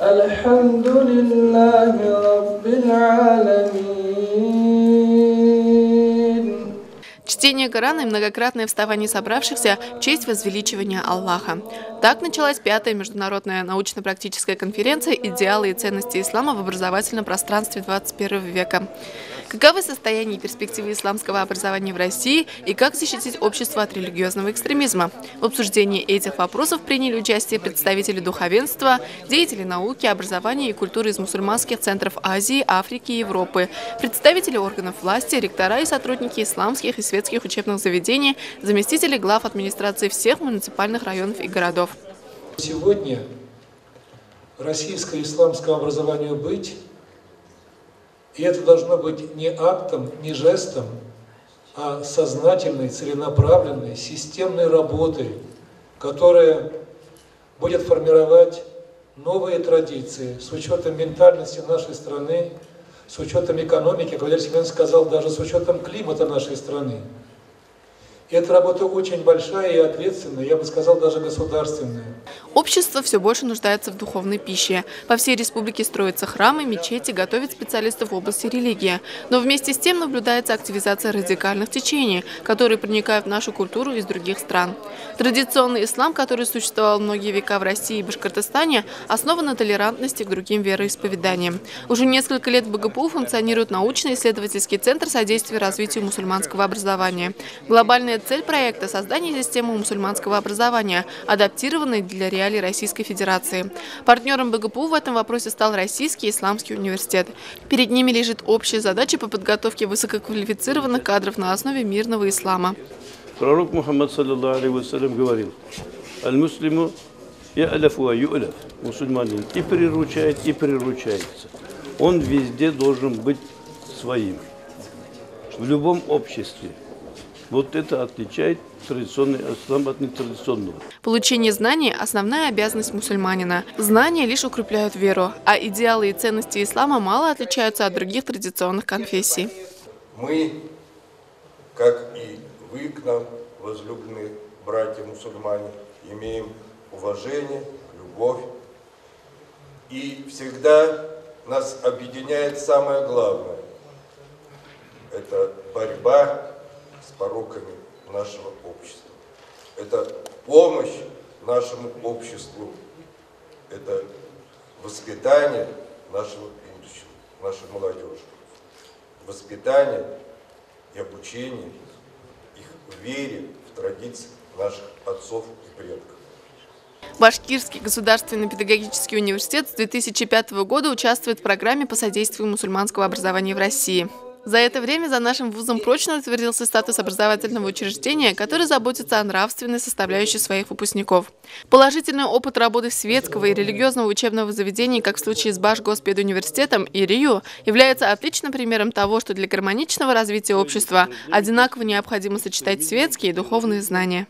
Альхамдулиллахи раббил аламин. Чтение Корана и многократное вставание собравшихся в честь возвеличивания Аллаха. Так началась 5-я международная научно-практическая конференция «Идеалы и ценности ислама в образовательном пространстве 21 века». Каковы состояние и перспективы исламского образования в России и как защитить общество от религиозного экстремизма? В обсуждении этих вопросов приняли участие представители духовенства, деятели науки, образования и культуры из мусульманских центров Азии, Африки и Европы, представители органов власти, ректора и сотрудники исламских и светских учебных заведений, заместители глав администрации всех муниципальных районов и городов. Сегодня российское исламское образование быть, и это должно быть не актом, не жестом, а сознательной, целенаправленной, системной работой, которая будет формировать новые традиции с учетом ментальности нашей страны, с учетом экономики, как Валерий Семенович сказал, даже с учетом климата нашей страны. И эта работа очень большая и ответственная, я бы сказал, даже государственная. Общество все больше нуждается в духовной пище. По всей республике строятся храмы, мечети, готовят специалистов в области религии. Но вместе с тем наблюдается активизация радикальных течений, которые проникают в нашу культуру из других стран. Традиционный ислам, который существовал многие века в России и Башкортостане, основан на толерантности к другим вероисповеданиям. Уже несколько лет в БГПУ функционирует научно-исследовательский центр содействия развитию мусульманского образования. Глобальная цель проекта – создание системы мусульманского образования, адаптированной для реалий Российской Федерации. Партнером БГПУ в этом вопросе стал Российский исламский университет. Перед ними лежит общая задача по подготовке высококвалифицированных кадров на основе мирного ислама. Пророк Мухаммад, саллаллаху алейхи вассалям, говорил: «Аль-муслиму я'ляфу ва ю'ляф». Мусульманин и приручает, и приручается. Он везде должен быть своим. В любом обществе. Вот это отличает традиционный ислам от нетрадиционного. Получение знаний – основная обязанность мусульманина. Знания лишь укрепляют веру, а идеалы и ценности ислама мало отличаются от других традиционных конфессий. Мы, как и вы к нам, возлюбленные братья-мусульмане, имеем уважение, любовь. И всегда нас объединяет самое главное – это борьба с пороками нашего общества. Это помощь нашему обществу, это воспитание нашего будущего, нашей молодежи. Воспитание и обучение их вере в традиции наших отцов и предков. Башкирский государственный педагогический университет с 2005 года участвует в программе по содействию мусульманского образования в России. За это время за нашим вузом прочно утвердился статус образовательного учреждения, который заботится о нравственной составляющей своих выпускников. Положительный опыт работы светского и религиозного учебного заведения, как в случае с Башгоспедуниверситетом и РИЮ, является отличным примером того, что для гармоничного развития общества одинаково необходимо сочетать светские и духовные знания.